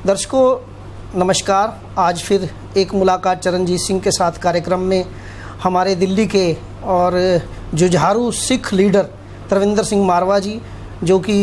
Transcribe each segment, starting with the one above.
दर्शकों नमस्कार। आज फिर एक मुलाकात चरणजीत सिंह के साथ कार्यक्रम में हमारे दिल्ली के और जुझारू सिख लीडर तरविंदर सिंह मारवा जी, जो कि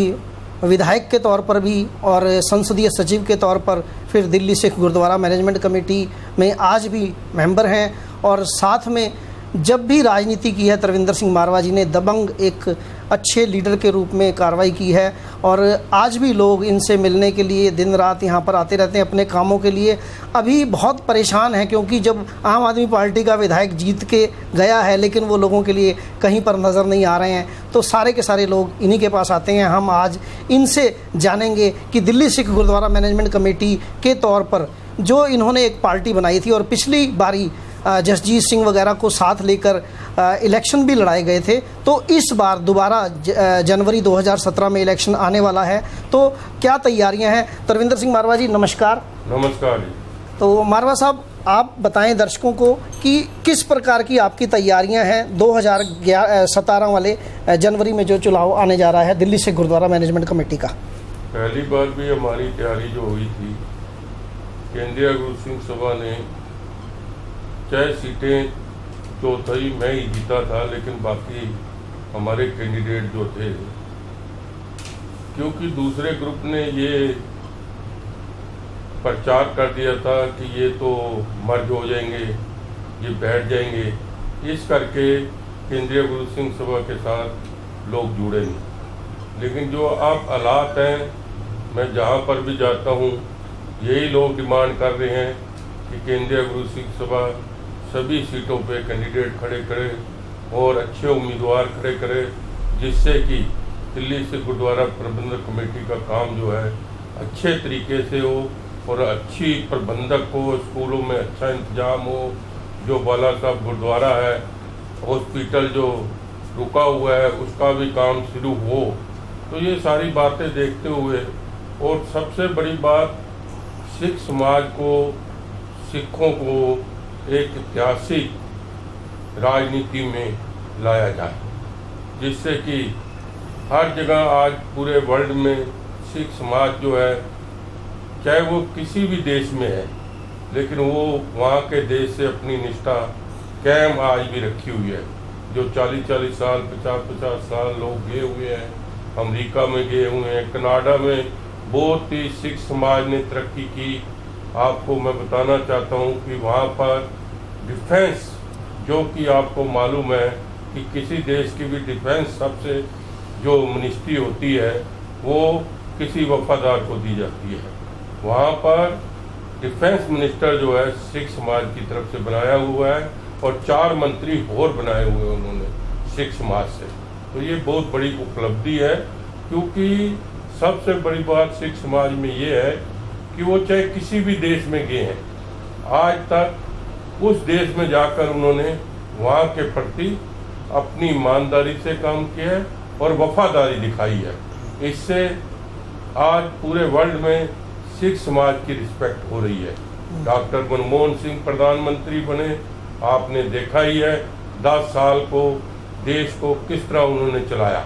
विधायक के तौर पर भी और संसदीय सचिव के तौर पर फिर दिल्ली सिख गुरुद्वारा मैनेजमेंट कमेटी में आज भी मेंबर हैं, और साथ में जब भी राजनीति की है तरविंदर सिंह मारवा जी ने दबंग एक अच्छे लीडर के रूप में कार्रवाई की है। और आज भी लोग इनसे मिलने के लिए दिन रात यहाँ पर आते रहते हैं अपने कामों के लिए। अभी बहुत परेशान हैं क्योंकि जब आम आदमी पार्टी का विधायक जीत के गया है लेकिन वो लोगों के लिए कहीं पर नज़र नहीं आ रहे हैं, तो सारे के सारे लोग इन्हीं के पास आते हैं। हम आज इनसे जानेंगे कि दिल्ली सिख गुरुद्वारा मैनेजमेंट कमेटी के तौर पर जो इन्होंने एक पार्टी बनाई थी और पिछली बारी जसजीत सिंह वगैरह को साथ लेकर इलेक्शन भी लड़ाए गए थे, तो इस बार दोबारा जनवरी 2017 में इलेक्शन आने वाला है, तो क्या तैयारियां हैं? तरविंदर सिंह मारवा जी नमस्कार। नमस्कार जी। तो मारवा साहब, आप बताएं दर्शकों को कि किस प्रकार की आपकी तैयारियां हैं 2017 वाले जनवरी में जो चुनाव आने जा रहा है दिल्ली सिख गुरुद्वारा मैनेजमेंट कमेटी का। पहली बार भी हमारी तैयारी जो हुई थी, केंद्रीय गुरु सिंह सभा ने 6 सीटें चौथाई मैं ही जीता था, लेकिन बाकी हमारे कैंडिडेट जो थे, क्योंकि दूसरे ग्रुप ने ये प्रचार कर दिया था कि ये तो मर्ज हो जाएंगे, ये बैठ जाएंगे, इस करके केंद्रीय गुरु सिंह सभा के साथ लोग जुड़े नहीं। लेकिन जो अब हालात हैं, मैं जहाँ पर भी जाता हूँ यही लोग डिमांड कर रहे हैं कि केंद्रीय गुरु सिंह सभा सभी सीटों पे कैंडिडेट खड़े करे और अच्छे उम्मीदवार खड़े करे, जिससे कि दिल्ली सिख गुरुद्वारा प्रबंधक कमेटी का काम जो है अच्छे तरीके से हो और अच्छी प्रबंधक हो, स्कूलों में अच्छा इंतजाम हो, जो बाला साहब गुरुद्वारा है, हॉस्पिटल जो रुका हुआ है उसका भी काम शुरू हो। तो ये सारी बातें देखते हुए, और सबसे बड़ी बात, सिख समाज को, सिखों को एक ऐतिहासिक राजनीति में लाया जाए, जिससे कि हर जगह आज पूरे वर्ल्ड में सिख समाज जो है, चाहे वो किसी भी देश में है, लेकिन वो वहाँ के देश से अपनी निष्ठा कायम आज भी रखी हुई है। जो 40-40 साल 50-50 साल लोग गए हुए हैं, अमेरिका में गए हुए हैं, कनाडा में बहुत ही सिख समाज ने तरक्की की। आपको मैं बताना चाहता हूँ कि वहाँ पर डिफेंस, जो कि आपको मालूम है कि किसी देश की भी डिफेंस सबसे जो मिनिस्ट्री होती है वो किसी वफादार को दी जाती है। वहाँ पर डिफेंस मिनिस्टर जो है सिख समाज की तरफ से बनाया हुआ है, और 4 मंत्री और बनाए हुए हैं उन्होंने सिख समाज से। तो ये बहुत बड़ी उपलब्धि है, क्योंकि सबसे बड़ी बात सिख समाज में ये है कि वो चाहे किसी भी देश में गए हैं, आज तक उस देश में जाकर उन्होंने वहाँ के प्रति अपनी ईमानदारी से काम किया है और वफादारी दिखाई है। इससे आज पूरे वर्ल्ड में सिख समाज की रिस्पेक्ट हो रही है। डॉक्टर मनमोहन सिंह प्रधानमंत्री बने, आपने देखा ही है 10 साल को देश को किस तरह उन्होंने चलाया,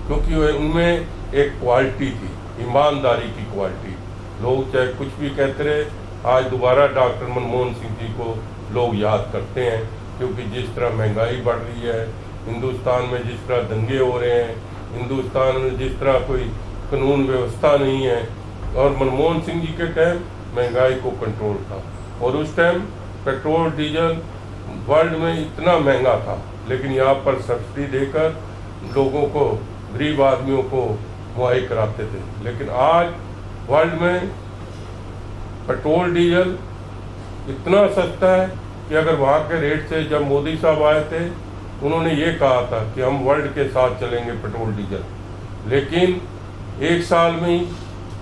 क्योंकि उनमें एक क्वालिटी थी, ईमानदारी की क्वालिटी। लोग चाहे कुछ भी कहते रहे, आज दोबारा डॉक्टर मनमोहन सिंह जी को लोग याद करते हैं, क्योंकि जिस तरह महंगाई बढ़ रही है हिंदुस्तान में, जिस तरह दंगे हो रहे हैं हिंदुस्तान में, जिस तरह कोई कानून व्यवस्था नहीं है, और मनमोहन सिंह जी के टाइम महंगाई को कंट्रोल था, और उस टाइम पेट्रोल डीजल वर्ल्ड में इतना महंगा था, लेकिन यहाँ पर सब्सिडी देकर लोगों को, गरीब आदमियों को मुहैया कराते थे। लेकिन आज वर्ल्ड में पेट्रोल डीजल इतना सस्ता है कि अगर वहाँ के रेट से, जब मोदी साहब आए थे उन्होंने ये कहा था कि हम वर्ल्ड के साथ चलेंगे पेट्रोल डीजल, लेकिन 1 साल में ही,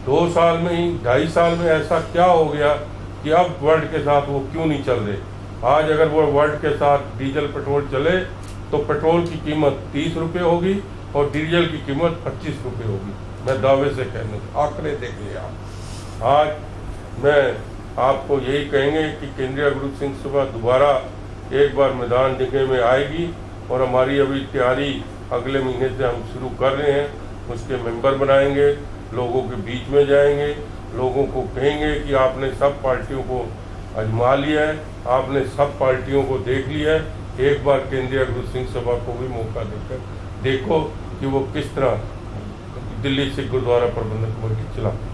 2 साल में ही, 2.5 साल में ऐसा क्या हो गया कि अब वर्ल्ड के साथ वो क्यों नहीं चल रहे। आज अगर वो वर्ल्ड के साथ डीजल पेट्रोल चले तो पेट्रोल की कीमत 30 रुपये होगी और डीजल की कीमत 25 रुपये होगी। मैं दावे से कहने, आंकड़े देख लिए आप। आज मैं आपको यही कहेंगे कि केंद्रीय गुरु सिंह सभा दोबारा एक बार मैदान जगह में आएगी, और हमारी अभी तैयारी अगले महीने से हम शुरू कर रहे हैं। उसके मेंबर बनाएंगे, लोगों के बीच में जाएंगे लोगों को कहेंगे कि आपने सब पार्टियों को आजमा लिया है, आपने सब पार्टियों को देख लिया है, एक बार केंद्रीय गुरु सिंह सभा को भी मौका देकर देखो कि वो किस तरह दिल्ली सिख गुरुद्वारा प्रबंधक कमेटी चलाती है।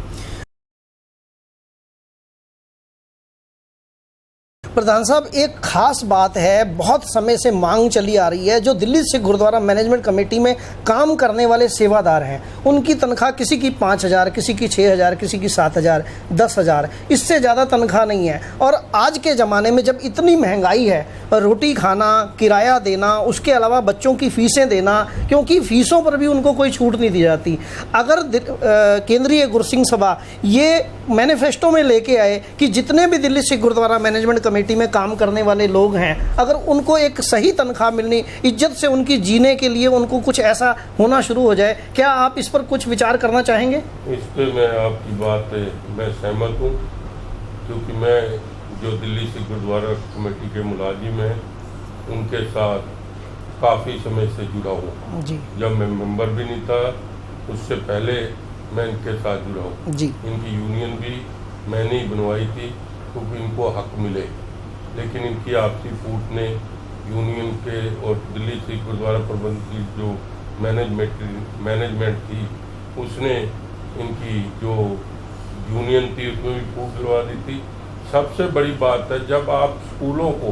प्रधान साहब, एक खास बात है, बहुत समय से मांग चली आ रही है, जो दिल्ली सिख गुरुद्वारा मैनेजमेंट कमेटी में काम करने वाले सेवादार हैं, उनकी तनख्वाह किसी की 5,000, किसी की 6,000, किसी की 7,000, 10,000, इससे ज़्यादा तनख्वाह नहीं है। और आज के ज़माने में जब इतनी महंगाई है, रोटी खाना, किराया देना, उसके अलावा बच्चों की फ़ीसें देना, क्योंकि फ़ीसों पर भी उनको कोई छूट नहीं दी जाती। अगर केंद्रीय गुरसिंह सभा ये मैनिफेस्टो में लेके आए कि जितने भी दिल्ली सिख गुरुद्वारा मैनेजमेंट कमेटी में काम करने वाले लोग हैं, अगर उनको एक सही तनख्वाह मिलनी, इज्जत से उनकी जीने के लिए उनको कुछ ऐसा होना शुरू हो जाए, क्या आप इस पर कुछ विचार करना चाहेंगे? इस पे मैं आपकी बात मैं सहमत हूँ, क्योंकि मैं जो दिल्ली सिख गुरुद्वारा कमेटी के मुलाजिम हैं उनके साथ काफ़ी समय से जुड़ा हूँ जी। जब मैं मेंबर भी नहीं था उससे पहले मैं इनके साथ जुड़ा हूँ जी। इनकी यूनियन भी मैंने ही बनवाई थी क्योंकि इनको हक मिले, लेकिन इनकी आपसी फूट ने यूनियन के और दिल्ली सिख गुरुद्वारा प्रबंध की जो मैनेजमेंट थी उसने इनकी जो यूनियन थी उसमें भी फूट दिलवा दी थी। सबसे बड़ी बात है, जब आप स्कूलों को,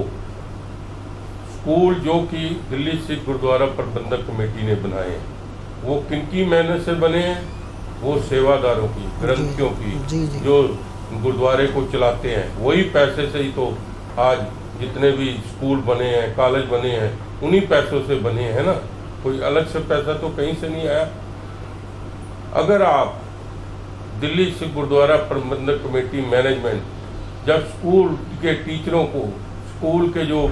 स्कूल जो कि दिल्ली सिख गुरुद्वारा प्रबंधक कमेटी ने बनाए हैं, वो किनकी मेहनत से बने हैं? वो सेवादारों की, ग्रंथियों की, जो गुरुद्वारे को चलाते हैं, वही पैसे से ही तो आज जितने भी स्कूल बने हैं, कॉलेज बने हैं, उन्हीं पैसों से बने हैं ना, कोई अलग से पैसा तो कहीं से नहीं आया। अगर आप दिल्ली सिख गुरुद्वारा प्रबंधक कमेटी मैनेजमेंट जब स्कूल के टीचरों को, स्कूल के जो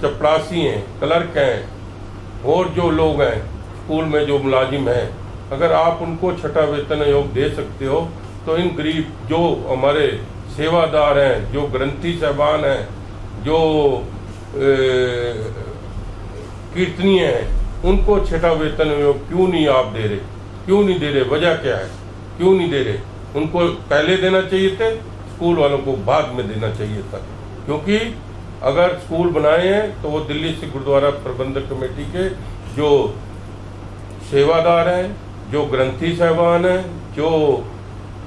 चपरासी हैं, क्लर्क हैं और जो लोग हैं स्कूल में जो मुलाजिम हैं, अगर आप उनको छठा वेतन आयोग दे सकते हो तो इन गरीब जो हमारे सेवादार हैं, जो ग्रंथी साहबान हैं, जो कीर्तनीय हैं, उनको छठा वेतन आयोग क्यों नहीं आप दे रहे? क्यों नहीं दे रहे? वजह क्या है? क्यों नहीं दे रहे? उनको पहले देना चाहिए थे, स्कूल वालों को बाद में देना चाहिए था, क्योंकि अगर स्कूल बनाए हैं तो वो दिल्ली सिख गुरुद्वारा प्रबंधक कमेटी के जो सेवादार हैं, जो ग्रंथी साहबान हैं, जो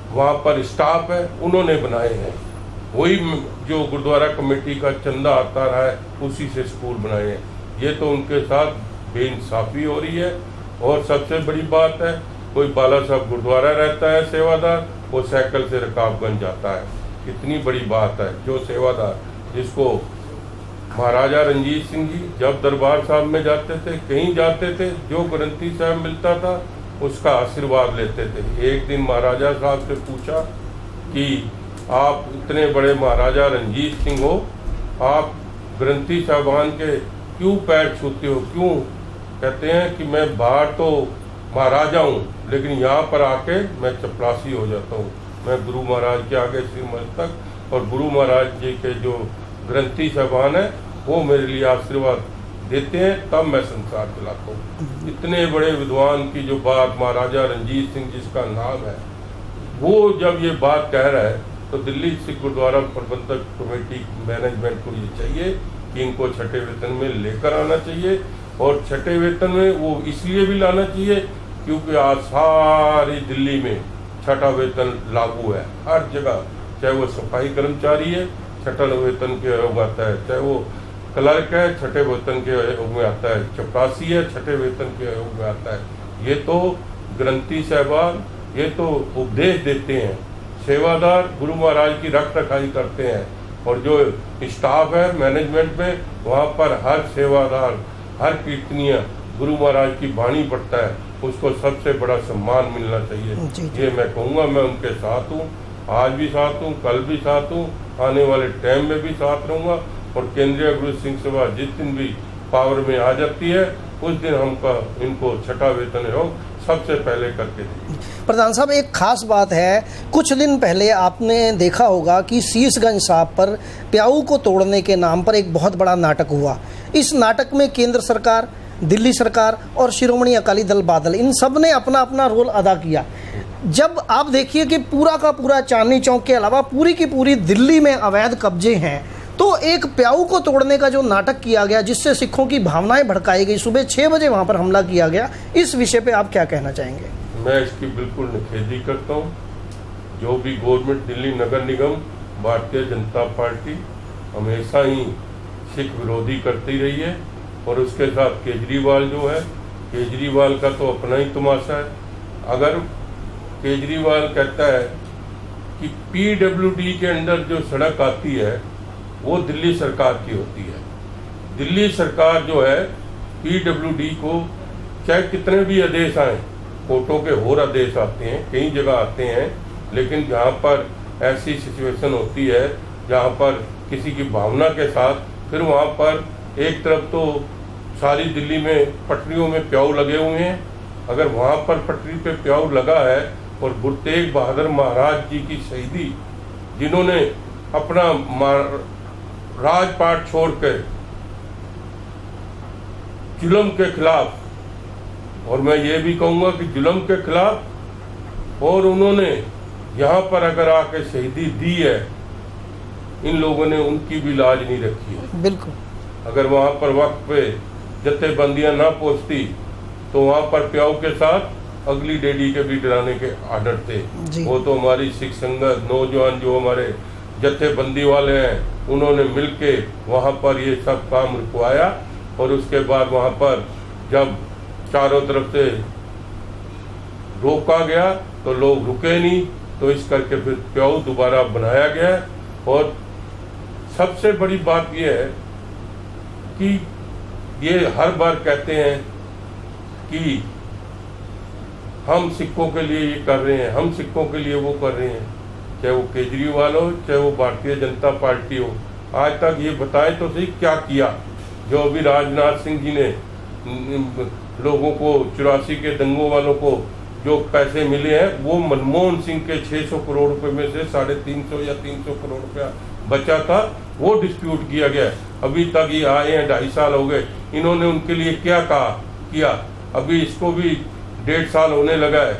वहाँ पर स्टाफ है, उन्होंने बनाए हैं। वही जो गुरुद्वारा कमेटी का चंदा आता रहा है उसी से स्कूल बनाए हैं। ये तो उनके साथ बेइंसाफी हो रही है। और सबसे बड़ी बात है, कोई बाला साहब गुरुद्वारा रहता है सेवादार, वो साइकिल से रकाबगंज जाता है। कितनी बड़ी बात है, जो सेवादार जिसको महाराजा रंजीत सिंह जी जब दरबार साहब में जाते थे, कहीं जाते थे, जो ग्रंथी साहब मिलता था उसका आशीर्वाद लेते थे। एक दिन महाराजा साहब से पूछा कि आप इतने बड़े महाराजा रंजीत सिंह हो, आप ग्रंथी साहबान के क्यों पैर छूते हो? क्यों? कहते हैं कि मैं बाहर तो महाराजा हूँ, लेकिन यहाँ पर आके मैं चपरासी हो जाता हूँ। मैं गुरु महाराज के आगे सिर मस्तक, और गुरु महाराज जी के जो ग्रंथी साहबान है वो मेरे लिए आशीर्वाद देते हैं, तब मैं संसार चलाता हूँ। इतने बड़े विद्वान की जो बात, महाराजा रंजीत सिंह जिसका नाम है, वो जब ये बात कह रहा है तो दिल्ली सिख गुरुद्वारा प्रबंधक कमेटी मैनेजमेंट को ये चाहिए कि इनको छठे वेतन में लेकर आना चाहिए। और छठे वेतन में वो इसलिए भी लाना चाहिए क्योंकि आज सारी दिल्ली में छठा वेतन लागू है, हर जगह। चाहे वो सफाई कर्मचारी है, छठा वेतन के आयोग आता है, चाहे वो क्लर्क है, छठे वेतन के आयोग में आता है, चपरासी है, छठे वेतन के आयोग में आता है। ये तो ग्रंथी साहबान ये तो उपदेश देते हैं, सेवादार गुरु महाराज की रख रखाई करते हैं, और जो स्टाफ है मैनेजमेंट में, वहाँ पर हर सेवादार, हर कीर्तनीय गुरु महाराज की वाणी पढ़ता है, उसको सबसे बड़ा सम्मान मिलना चाहिए। ये मैं कहूँगा, मैं उनके साथ हूँ, आज भी साथ हूँ, कल भी साथ हूँ, आने वाले टाइम में भी साथ रहूँगा। और केंद्रीय गुरु सिंह सभा जिस दिन भी पावर में आ जाती है उस दिन हमका इनको छठा वेतन आयोग सबसे पहले करके देंगे। प्रधान साहब, एक खास बात है, कुछ दिन पहले आपने देखा होगा कि शीशगंज साहब पर प्याऊ को तोड़ने के नाम पर एक बहुत बड़ा नाटक हुआ। इस नाटक में केंद्र सरकार, दिल्ली सरकार और शिरोमणि अकाली दल बादल, इन सब ने अपना अपना रोल अदा किया। जब आप देखिए कि पूरा का पूरा चांदनी चौक के अलावा पूरी की पूरी दिल्ली में अवैध कब्जे हैं, तो एक प्याऊ को तोड़ने का जो नाटक किया गया जिससे सिखों की भावनाएं भड़काई गई, सुबह 6 बजे वहां पर हमला किया गया, इस विषय पे आप क्या कहना चाहेंगे? मैं इसकी बिल्कुल निखेधी करता हूँ। जो भी गवर्नमेंट, दिल्ली नगर निगम, भारतीय जनता पार्टी हमेशा ही सिख विरोधी करती रही है, और उसके साथ केजरीवाल जो है, केजरीवाल का तो अपना ही तमाशा है। अगर केजरीवाल कहता है कि पीडब्ल्यूडी के अंदर जो सड़क आती है वो दिल्ली सरकार की होती है, दिल्ली सरकार जो है पीडब्ल्यूडी को चाहे कितने भी आदेश आए, कोर्टों के और आदेश आते हैं, कई जगह आते हैं, लेकिन जहाँ पर ऐसी सिचुएशन होती है जहाँ पर किसी की भावना के साथ, फिर वहाँ पर एक तरफ तो सारी दिल्ली में पटरियों में प्याऊ लगे हुए हैं, अगर वहाँ पर पटरी पे प्याऊ लगा है, और गुरु तेग बहादुर महाराज जी की शहीदी, जिन्होंने अपना राजपाट छोड़कर जुल्म के खिलाफ, और मैं ये भी कहूँगा कि जुल्म के खिलाफ, और उन्होंने यहाँ पर अगर आके शहीदी दी है, इन लोगों ने उनकी भी लाज नहीं रखी है। बिल्कुल, अगर वहाँ पर वक्त पे जत्थेबंदियाँ ना पहुँचती तो वहाँ पर प्याऊ के साथ अगली डेडी के भी डराने के आर्डर थे। वो तो हमारी सिख संगत, नौजवान जो हमारे जत्थेबंदी वाले हैं, उन्होंने मिलके वहाँ पर ये सब काम रुकवाया, और उसके बाद वहाँ पर जब चारों तरफ से रोका गया तो लोग रुके नहीं, तो इस करके फिर प्याऊ दोबारा बनाया गया। और सबसे बड़ी बात यह है कि ये हर बार कहते हैं कि हम सिखों के लिए ये कर रहे हैं, हम सिखों के लिए वो कर रहे हैं, चाहे वो केजरीवाल हो, चाहे वो भारतीय जनता पार्टी हो। आज तक ये बताए तो सही क्या किया। जो अभी राजनाथ सिंह जी ने लोगों को 84 के दंगों वालों को जो पैसे मिले हैं, वो मनमोहन सिंह के 600 करोड़ रुपए में से 350 या 300 करोड़ रुपया बचा था, वो डिस्प्यूट किया गया। अभी तक ये आए हैं, 2.5 साल हो गए, इन्होंने उनके लिए क्या किया? अभी इसको भी 1.5 साल होने लगा है।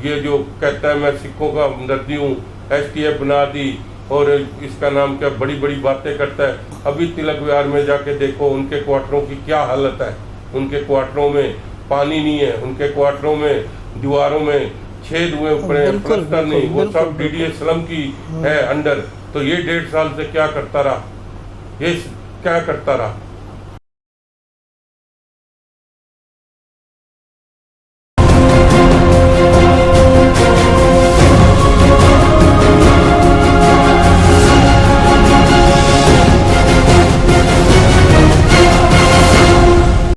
ये जो कहता है मैं सिखों का हमदर्दी हूँ, STF बना दी, और इसका नाम क्या बड़ी बड़ी बातें करता है। अभी तिलक विहार में जाके देखो उनके क्वार्टरों की क्या हालत है। उनके क्वार्टरों में पानी नहीं है, उनके क्वार्टरों में दीवारों में छेद हुए ऊपर, प्लास्टर नहीं, वो सब DDA स्लम की है अंडर। तो ये 1.5 साल से क्या करता रहा? ये क्या करता रहा?